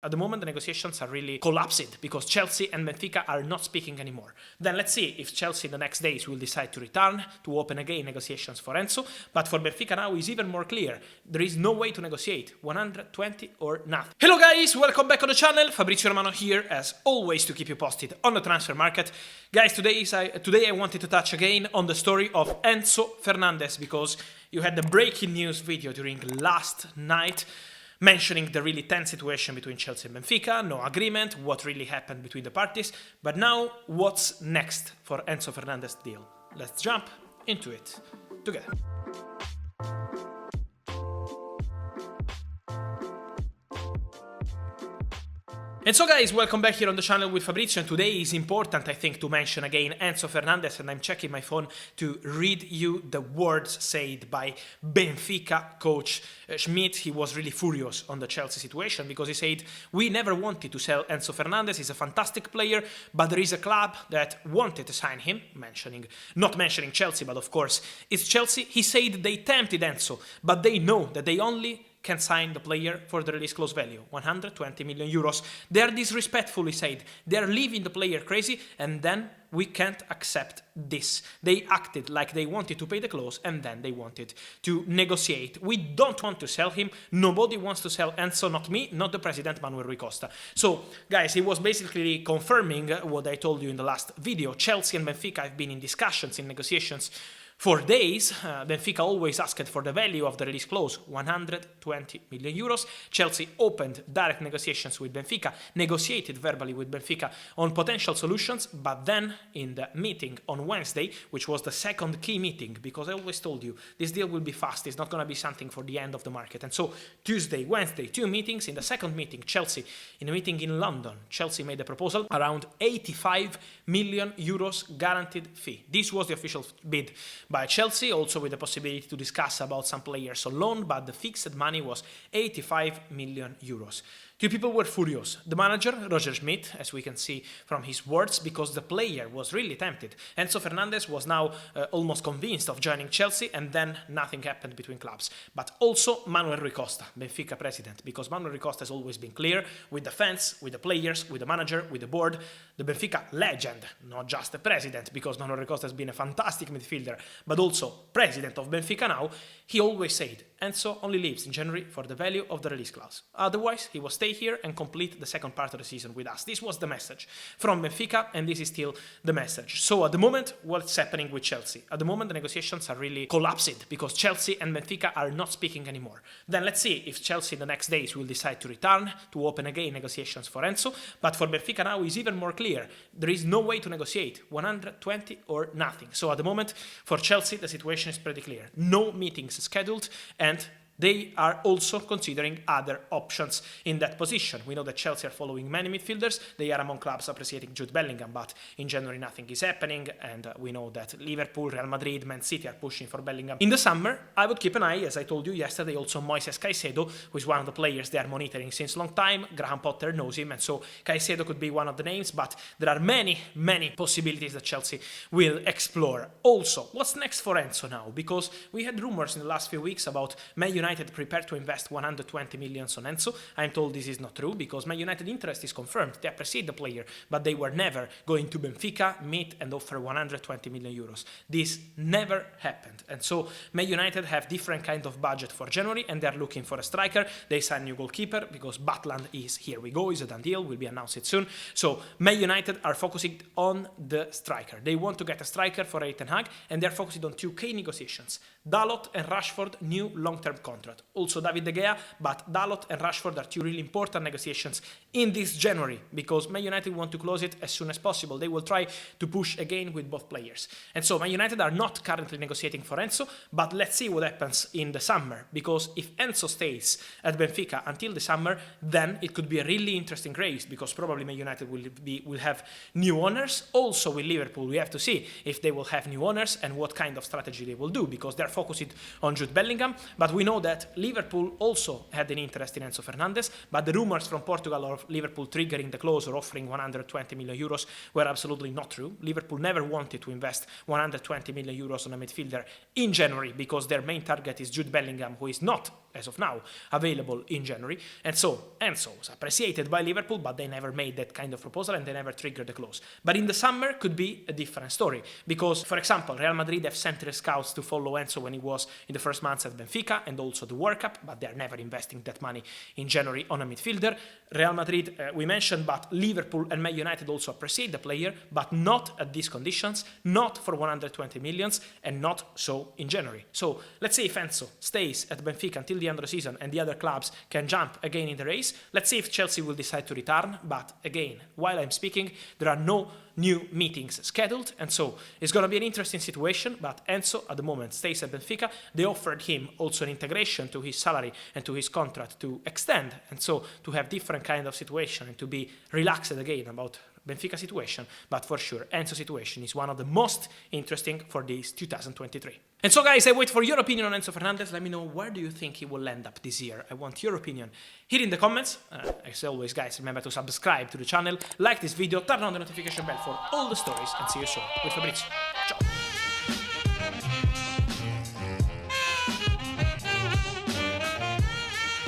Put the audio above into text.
At the moment, the negotiations are really collapsed because Chelsea and Benfica are not speaking anymore. Then let's see if Chelsea in the next days will decide to return, to open again negotiations for Enzo. But for Benfica now is even more clear. There is no way to negotiate. 120 or nothing. Hello guys, welcome back on the channel. Fabrizio Romano here, as always, to keep you posted on the transfer market. Guys, today I wanted to touch again on the story of Enzo Fernandez, because you had the breaking news video during last night mentioning the really tense situation between Chelsea and Benfica, no agreement, what really happened between the parties. But now, what's next for Enzo Fernandez deal? Let's jump into it together. And so guys, welcome back here on the channel with Fabrizio, and today is important, I think, to mention again Enzo Fernandez, and I'm checking my phone to read you the words said by Benfica coach Schmidt. He was really furious on the Chelsea situation because he said, "We never wanted to sell Enzo Fernandez, he's a fantastic player, but there is a club that wanted to sign him," not mentioning Chelsea, but of course it's Chelsea. He said they tempted Enzo, but they know that they only can sign the player for the release clause value, 120 million euros. They are disrespectful, he said. They are leaving the player crazy, and then we can't accept this. They acted like they wanted to pay the clause, and then they wanted to negotiate. We don't want to sell him. Nobody wants to sell Enzo, not me, not the president, Manuel Ricosta. So, guys, he was basically confirming what I told you in the last video. Chelsea and Benfica have been in discussions, in negotiations for days. Benfica always asked for the value of the release clause, 120 million euros. Chelsea opened direct negotiations with Benfica, negotiated verbally with Benfica on potential solutions, but then in the meeting on Wednesday, which was the second key meeting, because I always told you, this deal will be fast, it's not going to be something for the end of the market. And so Tuesday, Wednesday, two meetings. In the second meeting, Chelsea, in a meeting in London, Chelsea made a proposal around 85 million euros guaranteed fee. This was the official bid by Chelsea, also with the possibility to discuss about some players on loan, but the fixed money was 85 million euros. Two people were furious. The manager, Roger Schmidt, as we can see from his words, because the player was really tempted. Enzo Fernandez was now almost convinced of joining Chelsea, and then nothing happened between clubs. But also Manuel Ricosta, Benfica president, because Manuel Ricosta has always been clear with the fans, with the players, with the manager, with the board, the Benfica legend, not just the president, because Manuel Ricosta has been a fantastic midfielder, but also president of Benfica now. He always said, Enzo only leaves in January for the value of the release clause. Otherwise, he will stay here and complete the second part of the season with us. This was the message from Benfica, and this is still the message. So at the moment, what's happening with Chelsea? At the moment, the negotiations are really collapsed because Chelsea and Benfica are not speaking anymore. Then let's see if Chelsea in the next days will decide to return, to open again negotiations for Enzo. But for Benfica now is even more clear. There is no way to negotiate. 120 or nothing. So at the moment, for Chelsea, the situation is pretty clear. No meetings scheduled, and they are also considering other options in that position. We know that Chelsea are following many midfielders. They are among clubs appreciating Jude Bellingham, but in January nothing is happening, and we know that Liverpool, Real Madrid, Man City are pushing for Bellingham. In the summer, I would keep an eye, as I told you yesterday, also Moises Caicedo, who is one of the players they are monitoring since a long time. Graham Potter knows him, and so Caicedo could be one of the names, but there are many possibilities that Chelsea will explore. Also, what's next for Enzo now? Because we had rumors in the last few weeks about Man United prepared to invest 120 million on Enzo. I'm told this is not true, because Man United interest is confirmed. They appreciate the player, but they were never going to Benfica, meet and offer 120 million euros. This never happened. And so Man United have different kind of budget for January, and they're looking for a striker. They signed a new goalkeeper because Butland is here we go, is a done deal, will be announced soon. So Man United are focusing on the striker. They want to get a striker for Ten Hag, and they're focusing on 2K negotiations. Dalot and Rashford, new long-term contract. Also David De Gea, but Dalot and Rashford are two really important negotiations in this January, because Man United want to close it as soon as possible. They will try to push again with both players. And so Man United are not currently negotiating for Enzo, but let's see what happens in the summer, because if Enzo stays at Benfica until the summer, then it could be a really interesting race, because probably Man United will have new owners. Also with Liverpool, we have to see if they will have new owners and what kind of strategy they will do, because they're focused on Jude Bellingham, but we know that Liverpool also had an interest in Enzo Fernandez, but the rumors from Portugal of Liverpool triggering the clause or offering 120 million euros were absolutely not true. Liverpool never wanted to invest 120 million euros on a midfielder in January, because their main target is Jude Bellingham, who is not as of now, available in January. And so Enzo was appreciated by Liverpool, but they never made that kind of proposal and they never triggered the clause. But in the summer could be a different story because, for example, Real Madrid have sent their scouts to follow Enzo when he was in the first months at Benfica and also the World Cup, but they're never investing that money in January on a midfielder. Real Madrid, we mentioned, but Liverpool and Man United also appreciate the player, but not at these conditions, not for 120 millions, and not so in January. So let's say if Enzo stays at Benfica until the end of the season and the other clubs can jump again in the race, let's see if Chelsea will decide to return. But again, while I'm speaking, there are no new meetings scheduled, and so it's going to be an interesting situation. But Enzo at the moment stays at Benfica. They offered him also an integration to his salary and to his contract to extend, and so to have different kind of situation and to be relaxed again about Benfica situation. But for sure, Enzo situation is one of the most interesting for this 2023. And so guys, I wait for your opinion on Enzo Fernandez. Let me know, where do you think he will end up this year? I want your opinion here in the comments. As always guys, remember to subscribe to the channel, like this video, turn on the notification bell for all the stories, and see you soon with Fabrizio. Ciao!